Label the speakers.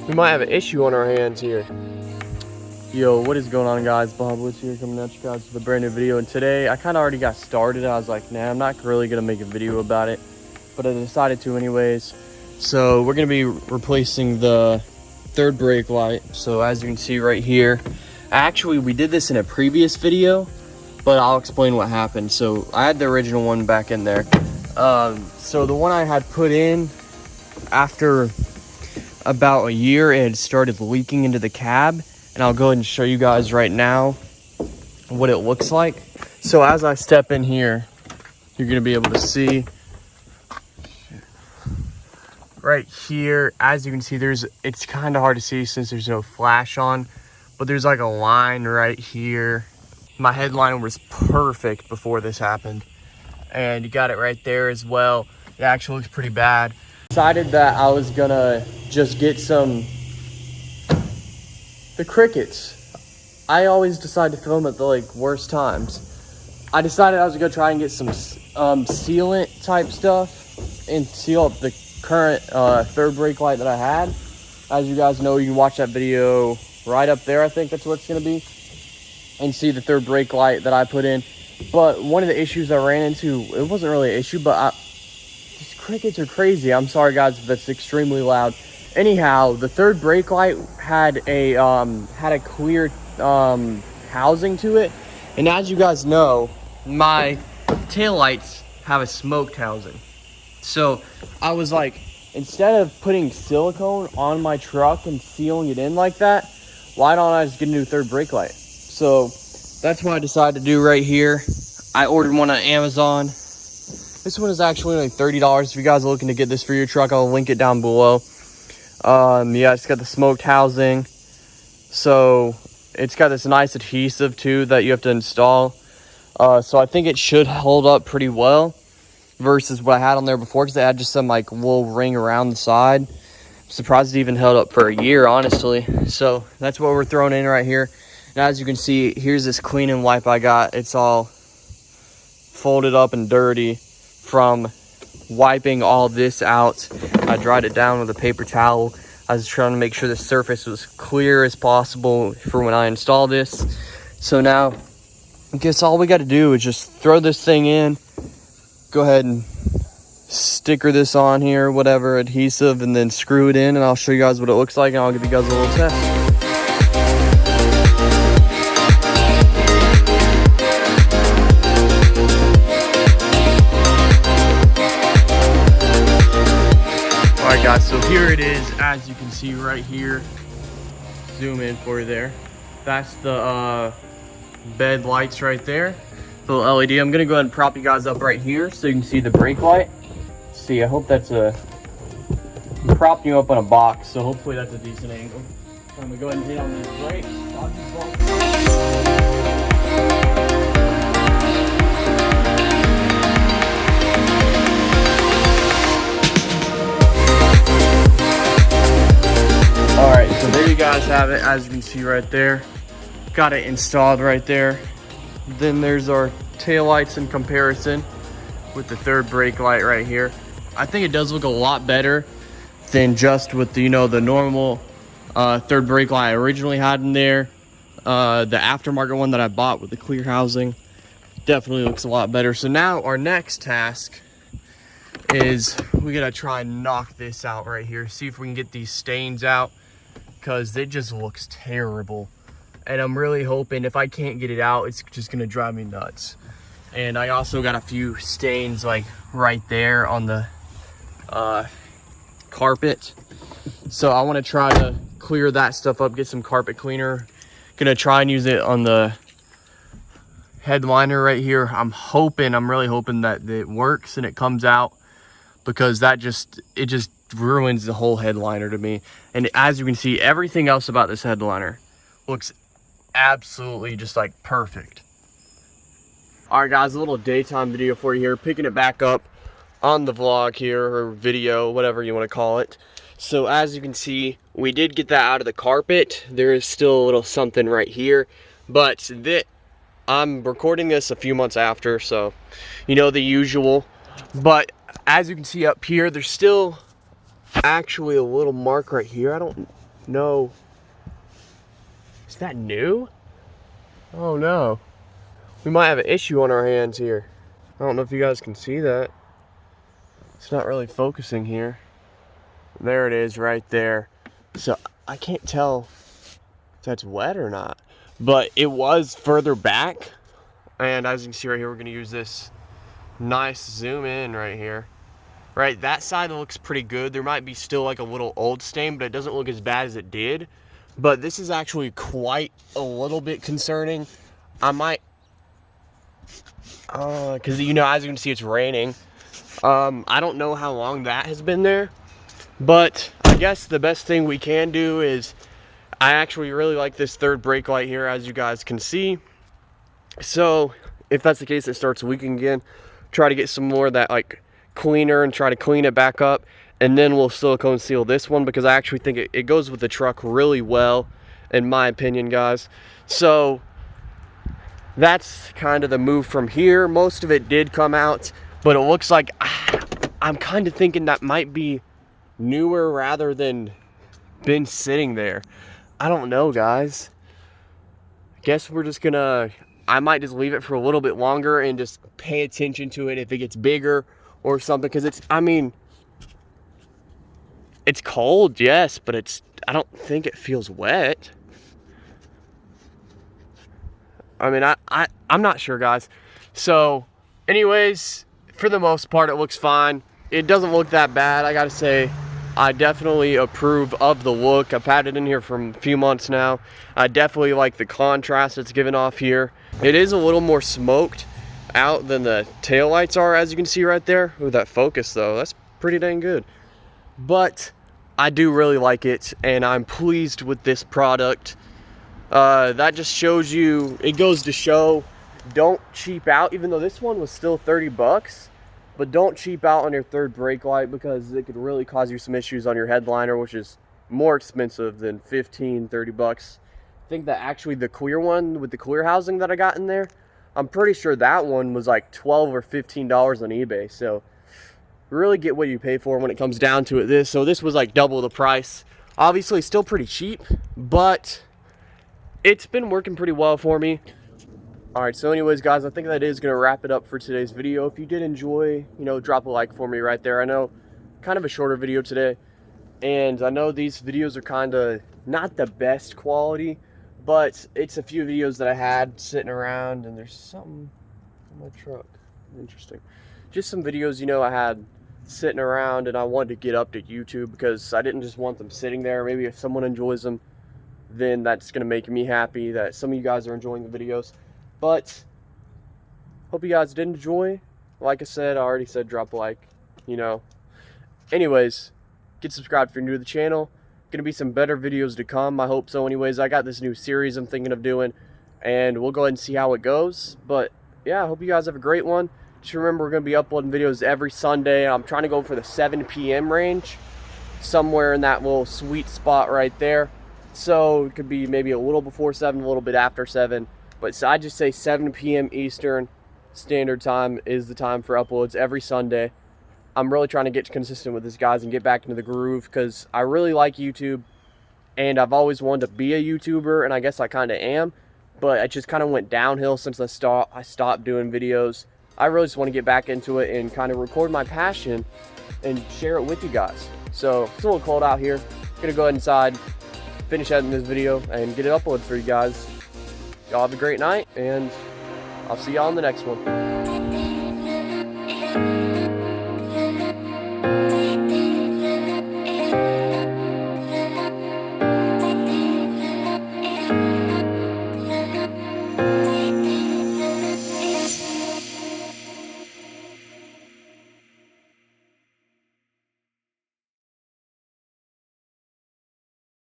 Speaker 1: We might have an issue on our hands here. Yo, what is going on, guys? BahaBlitz here, coming at you guys with a brand new video. And today I kind of already got started. I was like, nah, I'm not really gonna make a video about it, but I decided to anyways. So we're gonna be replacing the third brake light. So as you can see right here, actually we did this in a previous video, but I'll explain what happened. So I had the original one back in there. So the one I had put in, after about a year, it had started leaking into the cab, and I'll go ahead and show you guys right now what it looks like. So as I step in here, you're gonna be able to see right here. As you can see, it's kind of hard to see since there's no flash on, but there's like a line right here. My headliner was perfect before this happened, and you got it right there as well. It actually looks pretty bad. Decided that I was gonna just get the crickets. I always decide to film at the worst times. I decided I was gonna try and get some sealant type stuff and seal up the current third brake light that I had. As you guys know, you can watch that video right up there. I think that's what it's gonna be, and see the third brake light that I put in. But one of the issues I ran into, it wasn't really an issue, but these crickets are crazy. I'm sorry guys if that's extremely loud. Anyhow, the third brake light had a clear housing to it, and as you guys know, my taillights have a smoked housing. So I was like, instead of putting silicone on my truck and sealing it in like that, why don't I just get a new third brake light? So that's what I decided to do right here. I ordered one on Amazon. This one is actually only $30. If you guys are looking to get this for your truck, I'll link it down below. Yeah, it's got the smoked housing. So it's got this nice adhesive too that you have to install. So I think it should hold up pretty well versus what I had on there before, because they had just some little ring around the side. I'm surprised it even held up for a year, honestly. So that's what we're throwing in right here. And as you can see, here's this cleaning wipe I got. It's all folded up and dirty from wiping all this out. I dried it down with a paper towel. I was trying to make sure the surface was clear as possible for when I install this. So now, I guess all we got to do is just throw this thing in, go ahead and sticker this on here, whatever adhesive, and then screw it in, and I'll show you guys what it looks like, and I'll give you guys a little test. Alright guys, so here it is, as you can see right here. Zoom in for you there. That's the bed lights right there, the little LED. I'm gonna go ahead and prop you guys up right here so you can see the brake light. See, I hope that's I'm propping you up on a box, so hopefully that's a decent angle. So I'm gonna go ahead and hit on these brakes. Alright, so there you guys have it. As you can see right there, got it installed right there. Then there's our tail lights in comparison with the third brake light right here. I think it does look a lot better than just with the, the normal third brake light I originally had in there. The aftermarket one that I bought with the clear housing definitely looks a lot better. So now our next task is we gotta try and knock this out right here. See if we can get these stains out, because it just looks terrible. And I'm really hoping if I can't get it out, it's just gonna drive me nuts. And I also got a few stains right there on the carpet. So I wanna try to clear that stuff up, get some carpet cleaner. Gonna try and use it on the headliner right here. I'm really hoping that it works and it comes out, because it just ruins the whole headliner to me. And as you can see, everything else about this headliner looks absolutely just perfect. All right guys, a little daytime video for you here, picking it back up on the vlog here, or video, whatever you want to call it. So as you can see, we did get that out of the carpet. There is still a little something right here, but I'm recording this a few months after, so the usual. But as you can see up here, there's still actually a little mark right here. I don't no. Is that new? Oh no. We might have an issue on our hands here. I don't know if you guys can see that. It's not really focusing here. There it is right there. So I can't tell if that's wet or not. But it was further back. And as you can see right here, we're gonna use this nice zoom in right here. Right, that side looks pretty good. There might be still like a little old stain, but it doesn't look as bad as it did. But this is actually quite a little bit concerning. I might, because you know, as you can see, it's raining. I don't know how long that has been there, but I guess the best thing we can do is, I actually really like this third brake light here, as you guys can see. So if that's the case, it starts leaking again. Try to get some more of that like cleaner and try to clean it back up, and then we'll silicone seal this one, because I actually think it goes with the truck really well, in my opinion, guys. So that's kind of the move from here. Most of it did come out, but it looks like I'm kind of thinking that might be newer rather than been sitting there. I don't know, guys. I guess we're just gonna, I might just leave it for a little bit longer and just pay attention to it if it gets bigger or something, because it's, I mean, it's cold, yes, but it's, I don't think it feels wet. I mean, I'm not sure, guys. So anyways, for the most part, it looks fine. It doesn't look that bad, I gotta say. I definitely approve of the look. I've had it in here for a few months now. I definitely like the contrast it's given off here. It is a little more smoked out than the taillights are, as you can see right there. Ooh, that focus though, that's pretty dang good. But I do really like it, and I'm pleased with this product. That just shows you, it goes to show, don't cheap out, even though this one was still 30 bucks. But don't cheap out on your third brake light, because it could really cause you some issues on your headliner, which is more expensive than 15, 30 bucks. I think that actually the clear one with the clear housing that I got in there, I'm pretty sure that one was like $12 or $15 on eBay. So really get what you pay for when it comes down to it. So this was like double the price. Obviously still pretty cheap, but it's been working pretty well for me. Alright, so anyways, guys, I think that is going to wrap it up for today's video. If you did enjoy, you know, drop a like for me right there. I know, kind of a shorter video today, and I know these videos are kind of not the best quality, but it's a few videos that I had sitting around, and there's something in my truck. Interesting. Just some videos, you know, I had sitting around, and I wanted to get up to YouTube, because I didn't just want them sitting there. Maybe if someone enjoys them, then that's going to make me happy that some of you guys are enjoying the videos. But hope you guys did enjoy. Like I said, I already said drop a like, you know. Anyways, get subscribed if you're new to the channel. Gonna be some better videos to come, I hope so. Anyways, I got this new series I'm thinking of doing, and we'll go ahead and see how it goes. But yeah, I hope you guys have a great one. Just remember, we're gonna be uploading videos every Sunday. I'm trying to go for the 7 p.m. range, somewhere in that little sweet spot right there. So it could be maybe a little before 7, a little bit after 7. But so I just say 7 p.m. Eastern Standard Time is the time for uploads every Sunday. I'm really trying to get consistent with this, guys, and get back into the groove, because I really like YouTube, and I've always wanted to be a YouTuber, and I guess I kind of am, but it just kind of went downhill since I stopped doing videos. I really just want to get back into it and kind of record my passion and share it with you guys. So it's a little cold out here. I'm gonna go ahead inside, finish editing this video, and get it uploaded for you guys. Y'all have a great night, and I'll see y'all on the next one.